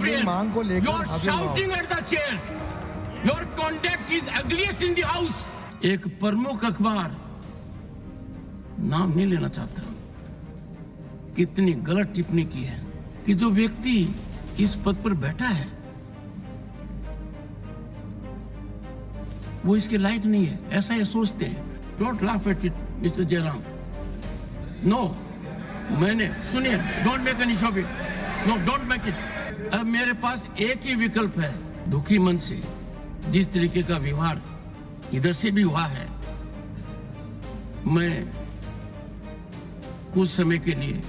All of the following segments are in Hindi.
Gabriel, you are shouting at the chair. Your conduct is ugliest in the house. एक प्रमुख अखबार, नाम नहीं लेना चाहता, कितनी गलत टिप्पणी की है कि जो व्यक्ति इस पद पर बैठा है वो इसके लायक नहीं है, ऐसा ये सोचते हैं। Don't laugh at it mister Jairam. No, मैंने सुनिए, don't make any shock it, no don't make it. अब मेरे पास एक ही विकल्प है, दुखी मन से जिस तरीके का व्यवहार इधर से भी हुआ है, मैं कुछ समय के लिए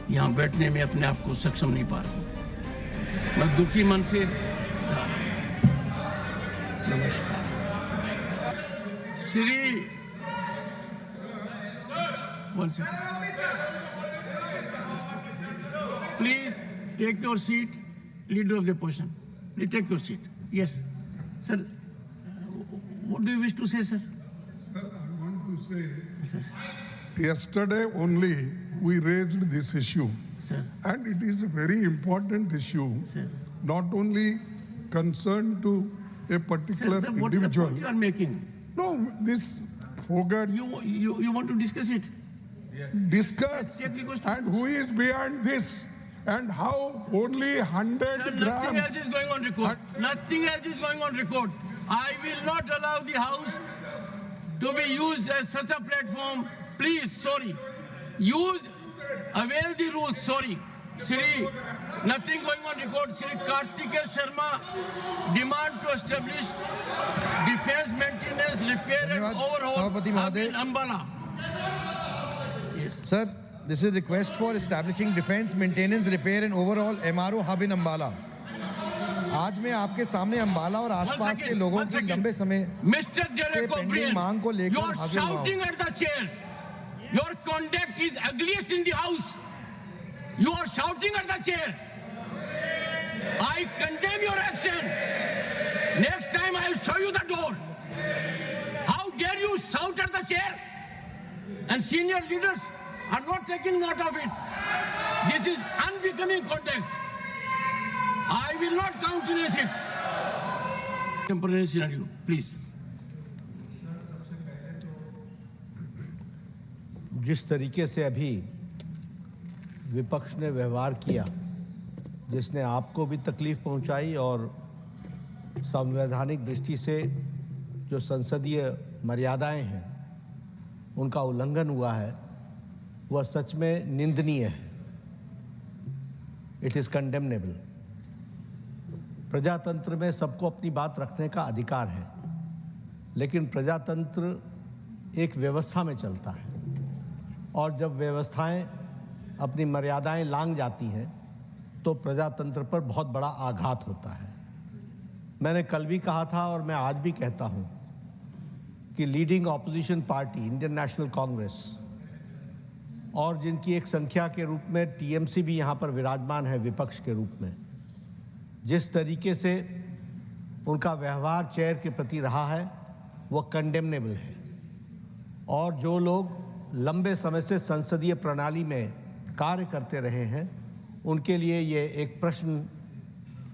यहां बैठने में अपने आप को सक्षम नहीं पा रहा हूं। मैं दुखी मन से नमस्कार Shri please take your seat, leader of the position, please take your seat. Yes sir, what do you wish to say sir? Sir, I want to say, sir yesterday only we raised this issue, sir and it is a very important issue, sir not only concerned to a particular sir, what is the individual. point you are making? No, this forgot You want to discuss it? discuss, Take the question. and who is behind this, and how only 100 Sir, nothing grams. else is going on record. Nothing else is going on record. I will not allow the house to be used as such a platform. Please, sorry. Avail the rules, sorry. Shri, nothing going on record. Shri Kartikeya Sharma demand to establish defense maintenance, repair and धन्यवाद, overhaul सभापति महोदय। in Ambala. Sir, this is request for establishing defense maintenance repair and overall MRO hub in Ambala. आज मैं आपके सामने अंबाला और आसपास के लोगों की लंबे समय Mr. Derek pending O'Brien, मांग को लेकर you are हाजिर हुआ हूं। shouting at the chair. Your conduct is ugliest in the house. You are shouting at the chair. I condemn your action. Next time I will show you the door. How dare you shout at the chair? And senior leaders are not taking note of it. This is unbecoming conduct. I will not countenance it. Temporary scenario, please. जिस तरीके से अभी विपक्ष ने व्यवहार किया, जिसने आपको भी तकलीफ पहुंचाई और संवैधानिक दृष्टि से जो संसदीय मर्यादाएं हैं उनका उल्लंघन हुआ है, वह सच में निंदनीय है। It is condemnable. प्रजातंत्र में सबको अपनी बात रखने का अधिकार है, लेकिन प्रजातंत्र एक व्यवस्था में चलता है और जब व्यवस्थाएं अपनी मर्यादाएं लांघ जाती हैं तो प्रजातंत्र पर बहुत बड़ा आघात होता है। मैंने कल भी कहा था और मैं आज भी कहता हूं कि leading opposition party Indian national Congress और जिनकी एक संख्या के रूप में टीएमसी भी यहाँ पर विराजमान है विपक्ष के रूप में, जिस तरीके से उनका व्यवहार चेयर के प्रति रहा है वह कंडेमनेबल है। और जो लोग लंबे समय से संसदीय प्रणाली में कार्य करते रहे हैं उनके लिए ये एक प्रश्न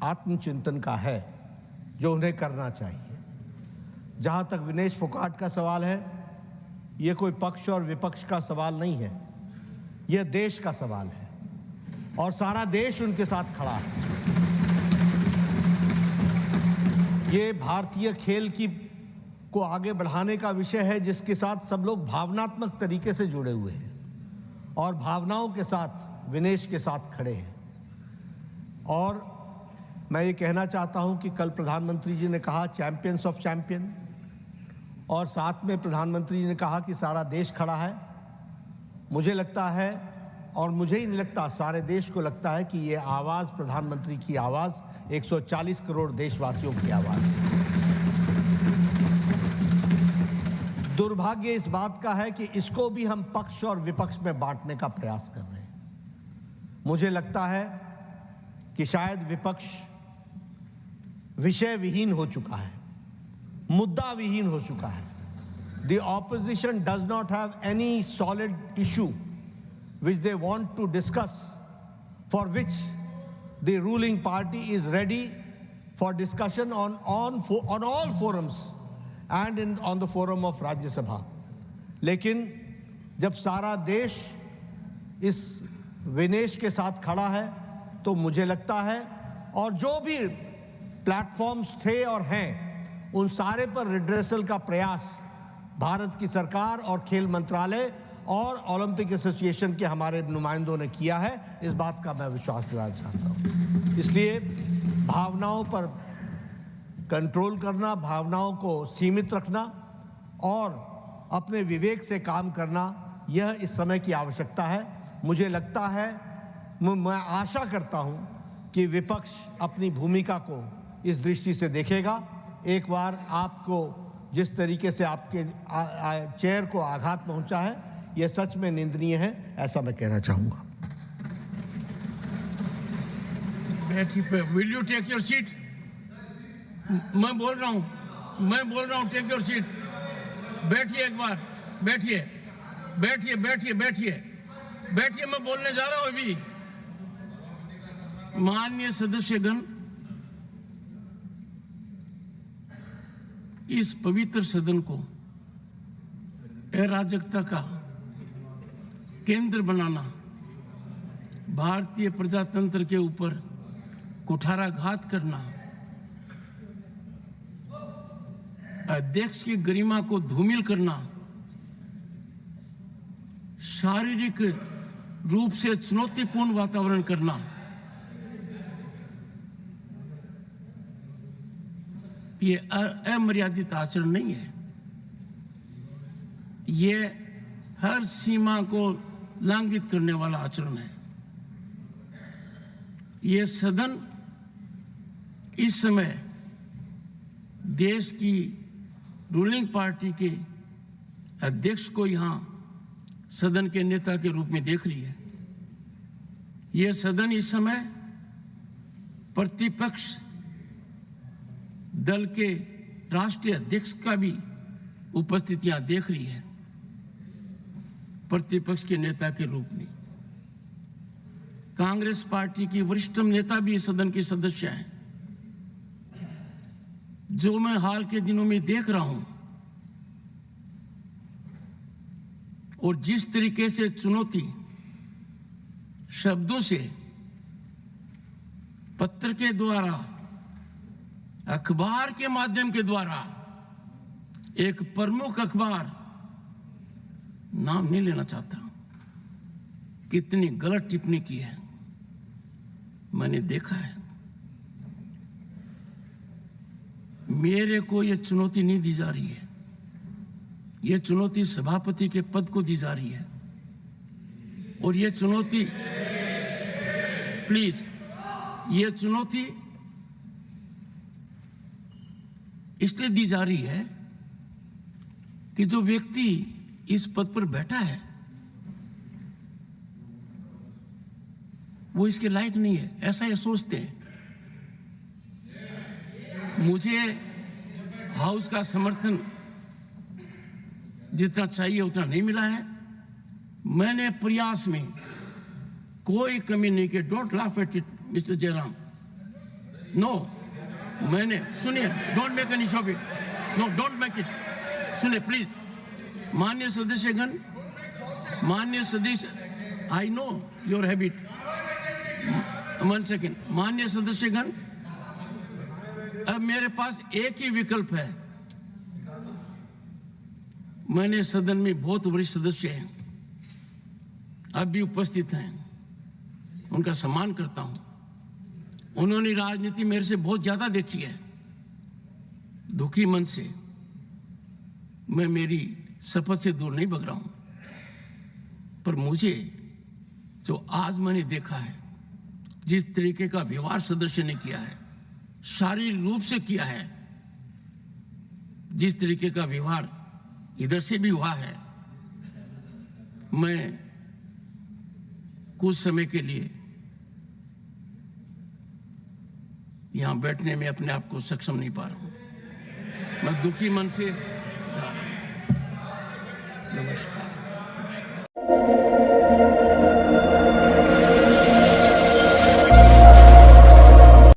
आत्मचिंतन का है जो उन्हें करना चाहिए। जहाँ तक विनेश फोगाट का सवाल है, ये कोई पक्ष और विपक्ष का सवाल नहीं है, यह देश का सवाल है और सारा देश उनके साथ खड़ा है। ये भारतीय खेल को आगे बढ़ाने का विषय है जिसके साथ सब लोग भावनात्मक तरीके से जुड़े हुए हैं और भावनाओं के साथ विनेश के साथ खड़े हैं। और मैं ये कहना चाहता हूं कि कल प्रधानमंत्री जी ने कहा चैंपियंस ऑफ चैंपियन, और साथ में प्रधानमंत्री जी ने कहा कि सारा देश खड़ा है। मुझे लगता है, और मुझे ही नहीं लगता, सारे देश को लगता है कि ये आवाज़ प्रधानमंत्री की आवाज़ 140 करोड़ देशवासियों की आवाज़ है। दुर्भाग्य इस बात का है कि इसको भी हम पक्ष और विपक्ष में बांटने का प्रयास कर रहे हैं। मुझे लगता है कि शायद विपक्ष विषय विहीन हो चुका है, मुद्दा विहीन हो चुका है। The opposition does not have any solid issue which they want to discuss for which the ruling party is ready for discussion on all forums and on the forum of Rajya Sabha. लेकिन जब सारा देश इस विनेश के साथ खड़ा है तो मुझे लगता है, और जो भी प्लेटफॉर्म्स थे और हैं, उन सारे पर रिड्रेसल का प्रयास भारत की सरकार और खेल मंत्रालय और ओलंपिक एसोसिएशन के हमारे नुमाइंदों ने किया है। इस बात का मैं विश्वास दिलाना चाहता हूँ। इसलिए भावनाओं पर कंट्रोल करना, भावनाओं को सीमित रखना और अपने विवेक से काम करना, यह इस समय की आवश्यकता है। मुझे लगता है, मैं आशा करता हूं कि विपक्ष अपनी भूमिका को इस दृष्टि से देखेगा। एक बार आपको जिस तरीके से आपके चेयर को आघात पहुंचा है, यह सच में निंदनीय है, ऐसा मैं कहना चाहूंगा। Will you take your seat? मैं बोल रहा हूं, टेक योर सीट। बैठिए, एक बार बैठिए, मैं बोलने जा रहा हूं अभी। माननीय सदस्यगण, इस पवित्र सदन को अराजकता का केंद्र बनाना, भारतीय प्रजातंत्र के ऊपर कुठाराघात करना, अध्यक्ष की गरिमा को धूमिल करना, शारीरिक रूप से चुनौतीपूर्ण वातावरण करना, ये अमर्यादित आचरण नहीं है। ये हर सीमा को लंघित करने वाला आचरण है। ये सदन इस समय देश की रूलिंग पार्टी के अध्यक्ष को यहां सदन के नेता के रूप में देख रही है। यह सदन इस समय प्रतिपक्ष दल के राष्ट्रीय अध्यक्ष का भी उपस्थितियां देख रही है, प्रतिपक्ष के नेता के रूप में। कांग्रेस पार्टी की वरिष्ठ नेता भी सदन के सदस्य हैं। जो मैं हाल के दिनों में देख रहा हूं और जिस तरीके से चुनौती शब्दों से, पत्र के द्वारा, अखबार के माध्यम के द्वारा, एक प्रमुख अखबार, नाम नहीं लेना चाहता, कितनी गलत टिप्पणी की है, मैंने देखा है। मेरे को यह चुनौती नहीं दी जा रही है, यह चुनौती सभापति के पद को दी जा रही है। और यह चुनौती, प्लीज, यह चुनौती इसलिए दी जा रही है कि जो व्यक्ति इस पद पर बैठा है वो इसके लायक नहीं है, ऐसा ये सोचते हैं। मुझे हाउस का समर्थन जितना चाहिए उतना नहीं मिला है। मैंने प्रयास में कोई कमी नहीं की। Don't laugh at it mister Jairam. No, मैंने, सुनिए, don't make an issue of it. No, don't make it. सुनिए प्लीज। माननीय सदस्यगण, माननीय सदस्य, I know your habit. 1 second. माननीय सदस्यगण, अब मेरे पास एक ही विकल्प है। मैंने सदन में बहुत वरिष्ठ सदस्य हैं, अब भी उपस्थित हैं, उनका सम्मान करता हूं। उन्होंने राजनीति मेरे से बहुत ज्यादा देखी है। दुखी मन से मैं मेरी शपथ से दूर नहीं भग रहा हूं, पर मुझे जो आज मैंने देखा है, जिस तरीके का व्यवहार सदस्य ने किया है, शारीरिक रूप से किया है, जिस तरीके का व्यवहार इधर से भी हुआ है, मैं कुछ समय के लिए यहां बैठने में अपने आप को सक्षम नहीं पा रहा हूं। मैं दुखी मन से नमस्कार।